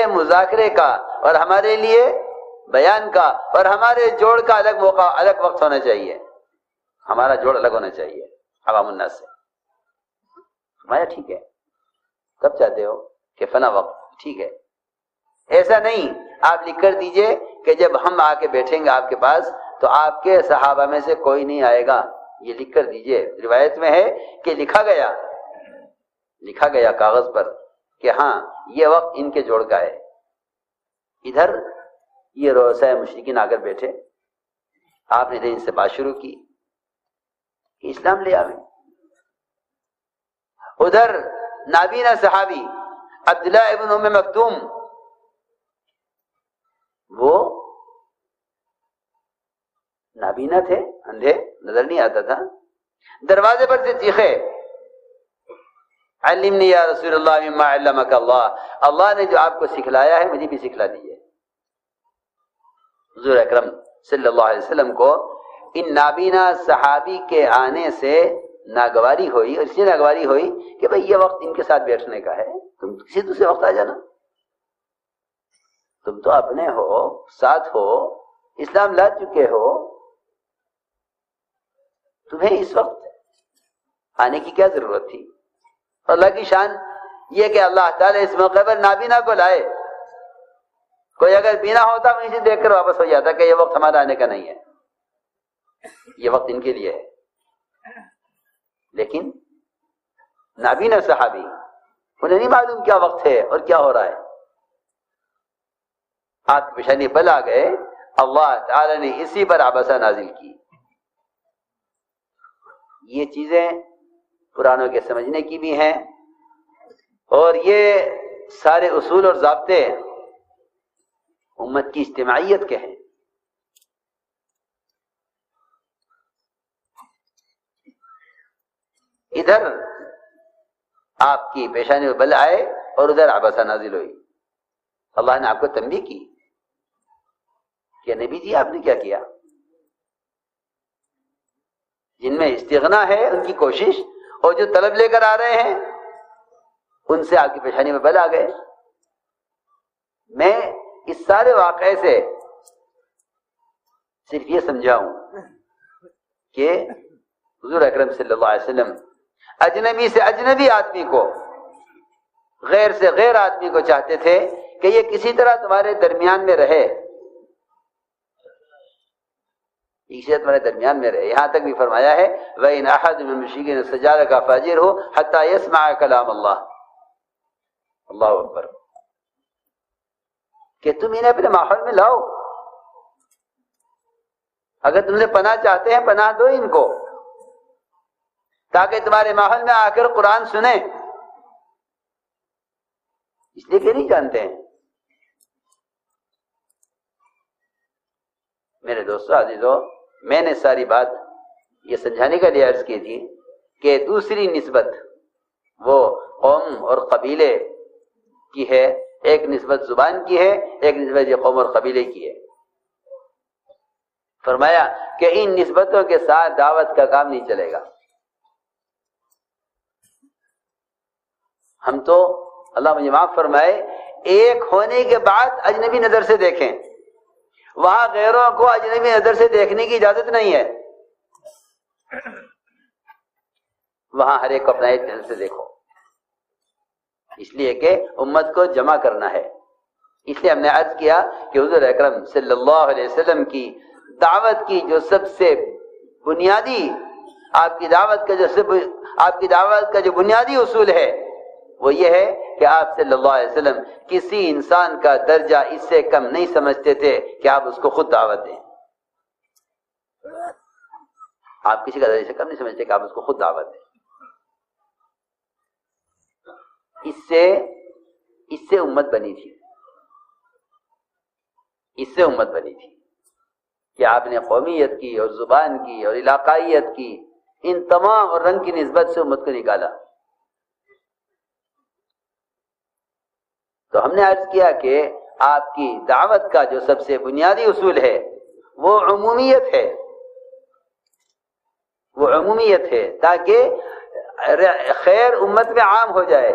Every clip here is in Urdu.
لیے مذاکرے کا اور ہمارے لیے بیان کا اور ہمارے جوڑ کا الگ موقع الگ وقت ہونا چاہیے. ہمارا جوڑ الگ ہونا چاہیے عوام الناس سے. فرمایا ٹھیک ہے, کب چاہتے ہو کہ فنا وقت, ٹھیک ہے. ایسا نہیں, آپ لکھ کر دیجئے کہ جب ہم آ کے بیٹھیں گے آپ کے پاس تو آپ کے صحابہ میں سے کوئی نہیں آئے گا. یہ لکھ کر دیجئے. روایت میں ہے کہ لکھا گیا کاغذ پر کہ ہاں یہ وقت ان کے جوڑ کا ہے. ادھر یہ رؤساء مشرکین آ کر بیٹھے, آپ نے ان سے بات شروع کی کہ اسلام لے آویں. ادھر نابینا صحابی عبداللہ ابن ام مکتوم, وہ نابینا تھے, اندھے, نظر نہیں آتا تھا, دروازے پر سے چیخے علمنی یا رسول اللہ مما علمک اللہ, اللہ نے جو آپ کو سکھلایا ہے مجھے بھی سکھلا دیجیے. حضور اکرم صلی اللہ علیہ وسلم کو ان نابینا صحابی کے آنے سے ناگواری ہوئی, اور اس لیے ناگواری ہوئی کہ بھئی یہ وقت ان کے ساتھ بیٹھنے کا ہے, تم کسی دوسرے وقت آ جانا, تم تو اپنے ہو, ساتھ ہو, اسلام لا چکے ہو, تمہیں اس وقت آنے کی کیا ضرورت تھی. اللہ کی شان یہ کہ اللہ تعالیٰ اس موقع پر نابینا کو لائے. کوئی اگر بینا ہوتا وہ اسے دیکھ کر واپس ہو جاتا کہ یہ وقت ہمارا آنے کا نہیں ہے, یہ وقت ان کے لیے ہے. لیکن نابینا صحابی, انہیں نہیں معلوم کیا وقت ہے اور کیا ہو رہا ہے. آپ کی پیشانی بل آ گئے, اللہ تعالی نے اسی پر عبسہ نازل کی. یہ چیزیں قرآنوں کے سمجھنے کی بھی ہیں, اور یہ سارے اصول اور ضابطے امت کی اجتماعیت کے ہیں. ادھر آپ کی پیشانی میں بل آئے اور ادھر عبسہ نازل ہوئی. اللہ نے آپ کو تنبیہ کی کہ نبی جی آپ نے کیا کیا. جن میں استغنا ہے ان کی کوشش, اور جو طلب لے کر آ رہے ہیں ان سے آپ کی پیشانی میں بل آ گئے. میں اس سارے واقعے سے صرف یہ سمجھاؤں کہ حضور اکرم صلی اللہ علیہ وسلم اجنبی سے اجنبی آدمی کو, غیر سے غیر آدمی کو چاہتے تھے کہ یہ کسی طرح تمہارے درمیان میں رہے, تمہارے درمیان میں رہے. یہاں تک بھی فرمایا ہے وَإِنْ أَحَدٌ مِّنَ الْمُشْرِكِينَ اسْتَجَارَكَ فَأَجِرْهُ حَتَّى يَسْمَعَ كَلَامَ اللَّهِ. اللہ اکبر. کہ تم انہیں اپنے ماحول میں لاؤ. اگر تم سے پناہ چاہتے ہیں پناہ دو ان کو, تاکہ تمہارے ماحول میں آ کر قرآن سنیں. اس لیے کہ نہیں جانتے ہیں. میرے دوستو عزیزو, میں نے ساری بات یہ سمجھانے کے لیے عرض کی تھی کہ دوسری نسبت وہ قوم اور قبیلے کی ہے, ایک نسبت زبان کی ہے, ایک نسبت یہ قوم اور قبیلے کی ہے. فرمایا کہ ان نسبتوں کے ساتھ دعوت کا کام نہیں چلے گا. ہم تو اللہ مجھے معاف فرمائے ایک ہونے کے بعد اجنبی نظر سے دیکھیں, وہاں غیروں کو اجنبی نظر سے دیکھنے کی اجازت نہیں ہے. وہاں ہر ایک کو اپنا ایک نظر سے دیکھو, اس لیے کہ امت کو جمع کرنا ہے. اس لیے ہم نے عرض کیا کہ حضور اکرم صلی اللہ علیہ وسلم کی دعوت کی جو سب سے بنیادی آپ کی دعوت کا جو بنیادی اصول ہے وہ یہ ہے کہ آپ صلی اللہ علیہ وسلم کسی انسان کا درجہ اس سے کم نہیں سمجھتے تھے کہ آپ اس کو خود دعوت دیں. آپ کسی کا درجہ سے کم نہیں سمجھتے کہ آپ اس کو خود دعوت دیں. اس سے امت بنی تھی. اس سے امت بنی تھی کہ آپ نے قومیت کی اور زبان کی اور علاقائیت کی, ان تمام اور رنگ کی نسبت سے امت کو نکالا. تو ہم نے عرض کیا کہ آپ کی دعوت کا جو سب سے بنیادی اصول ہے وہ عمومیت ہے. وہ عمومیت ہے تاکہ خیر امت میں عام ہو جائے,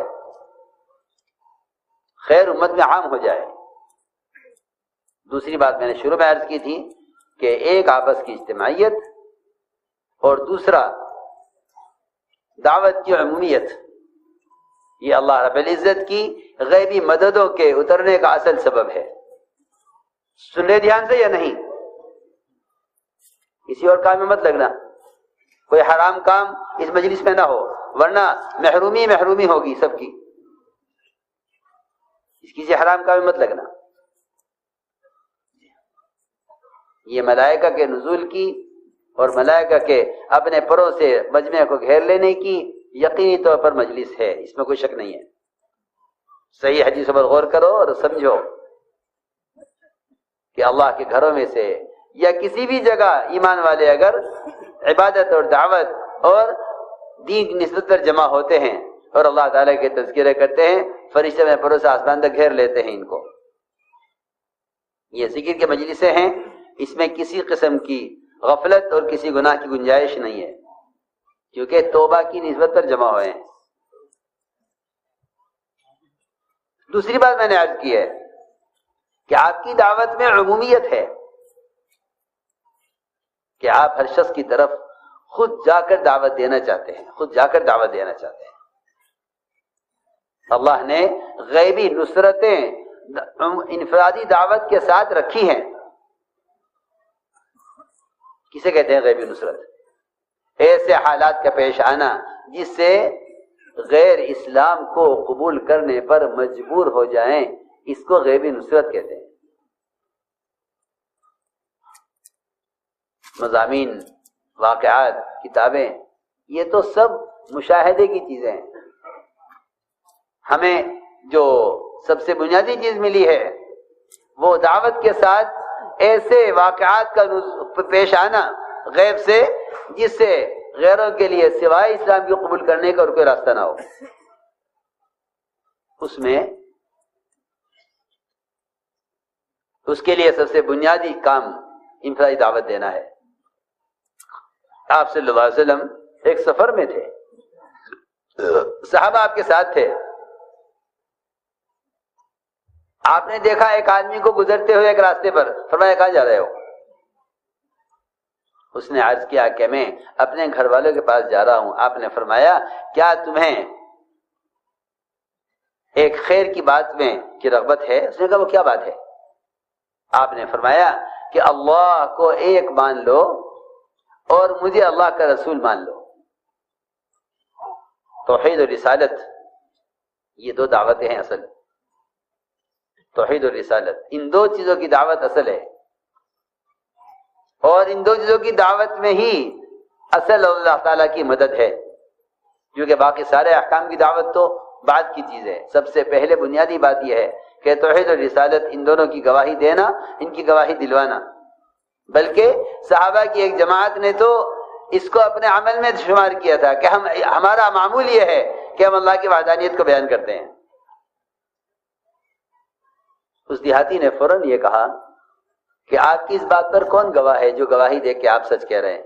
خیر امت میں عام ہو جائے۔ دوسری بات میں نے شروع میں عرض کی تھی کہ ایک آپس کی اجتماعیت اور دوسرا دعوت کی عمومیت، یہ اللہ رب العزت کی غیبی مددوں کے اترنے کا اصل سبب ہے۔ سن رہے دھیان سے یا نہیں؟ کسی اور کام میں مت لگنا، کوئی حرام کام اس مجلس میں نہ ہو، ورنہ محرومی ہوگی سب کی۔ کسی حرام کام میں مت لگنا۔ یہ ملائکہ کے نزول کی اور ملائکہ کے اپنے پروں سے مجمع کو گھیر لینے کی یقینی طور پر مجلس ہے، اس میں کوئی شک نہیں ہے۔ صحیح حدیث پر غور کرو اور سمجھو کہ اللہ کے گھروں میں سے یا کسی بھی جگہ ایمان والے اگر عبادت اور دعوت اور دین کی نسبت پر جمع ہوتے ہیں اور اللہ تعالیٰ کے تذکرے کرتے ہیں، فرشتے میں پروں سے آسمان تک گھیر لیتے ہیں ان کو۔ یہ ذکر کے مجلسیں ہیں، اس میں کسی قسم کی غفلت اور کسی گناہ کی گنجائش نہیں ہے، کیونکہ توبہ کی نسبت پر جمع ہوئے ہیں۔ دوسری بات میں نے عرض کی ہے کہ آپ کی دعوت میں عمومیت ہے، کہ آپ ہر شخص کی طرف خود جا کر دعوت دینا چاہتے ہیں، اللہ نے غیبی نصرتیں انفرادی دعوت کے ساتھ رکھی ہیں۔ کسے کہتے ہیں غیبی نصرت؟ ایسے حالات کا پیش آنا جس سے غیر اسلام کو قبول کرنے پر مجبور ہو جائیں، اس کو غیبی نصرت کہتے ہیں۔ مضامین، واقعات، کتابیں، یہ تو سب مشاہدے کی چیزیں ہیں۔ ہمیں جو سب سے بنیادی چیز ملی ہے وہ دعوت کے ساتھ ایسے واقعات کا پیش آنا غیب سے جس سے غیروں کے لیے سوائے اسلام کو قبول کرنے کا اور کوئی راستہ نہ ہو۔ اس کے لیے سب سے بنیادی کام انفرادی دعوت دینا ہے۔ آپ صلی اللہ علیہ وسلم ایک سفر میں تھے، صحابہ آپ کے ساتھ تھے، آپ نے دیکھا ایک آدمی کو گزرتے ہوئے ایک راستے پر، فرمایا کہاں جا رہے ہو؟ اس نے عرض کیا کہ میں اپنے گھر والوں کے پاس جا رہا ہوں۔ آپ نے فرمایا کیا تمہیں ایک خیر کی بات میں کی رغبت ہے؟ اس نے کہا وہ کیا بات ہے؟ آپ نے فرمایا کہ اللہ کو ایک مان لو اور مجھے اللہ کا رسول مان لو۔ توحید اور رسالت، یہ دو دعوتیں ہیں اصل۔ توحید اور رسالت، ان دو چیزوں کی دعوت اصل ہے، اور ان دو چیزوں کی دعوت میں ہی اصل اللہ تعالیٰ کی مدد ہے، کیونکہ باقی سارے احکام کی دعوت تو بعد کی چیز ہے۔ سب سے پہلے بنیادی بات یہ ہے کہ توحید اور رسالت، ان دونوں کی گواہی دینا، ان کی گواہی دلوانا۔ بلکہ صحابہ کی ایک جماعت نے تو اس کو اپنے عمل میں شمار کیا تھا کہ ہمارا معمول یہ ہے کہ ہم اللہ کی وحدانیت کو بیان کرتے ہیں۔ اس دیہاتی نے فوراً یہ کہا کہ آپ کی اس بات پر کون گواہ ہے جو گواہی دے کہ آپ سچ کہہ رہے ہیں؟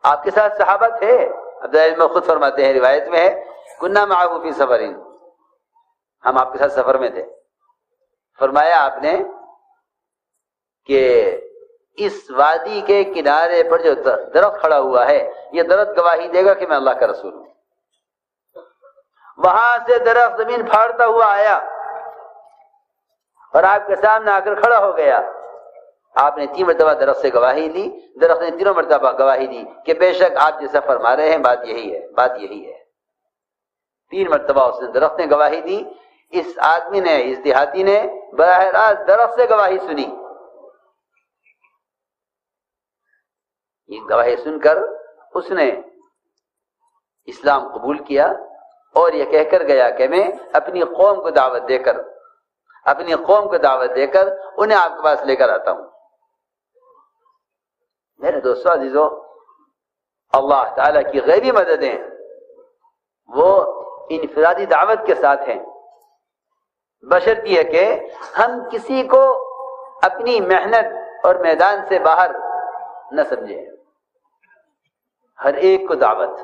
آپ کے ساتھ صحابہ تھے، عبداللہ میں خود فرماتے ہیں، روایت میں ہے کننا معه فی سفرین، ہم آپ کے ساتھ سفر میں تھے۔ فرمایا آپ نے کہ اس وادی کے کنارے پر جو درخت کھڑا ہوا ہے، یہ درخت گواہی دے گا کہ میں اللہ کا رسول ہوں۔ وہاں سے درخت زمین پھاڑتا ہوا آیا اور آپ کے سامنے آ کر کھڑا ہو گیا۔ آپ نے 3 مرتبہ درخت سے گواہی لی، درخت نے 3 مرتبہ گواہی دی کہ بے شک آپ جیسا فرما رہے ہیں بات یہی ہے۔ 3 مرتبہ اس نے درخت نے گواہی دی۔ اس آدمی نے، اس دیہاتی نے براہ راست درخت سے گواہی سنی۔ یہ گواہی سن کر اس نے اسلام قبول کیا اور یہ کہہ کر گیا کہ میں اپنی قوم کو دعوت دے کر انہیں آپ کے پاس لے کر آتا ہوں۔ میرے دوستو عزیزو، اللہ تعالیٰ کی غیبی مددیں وہ انفرادی دعوت کے ساتھ ہیں، بشرط یہ کہ ہم کسی کو اپنی محنت اور میدان سے باہر نہ سمجھیں۔ ہر ایک کو دعوت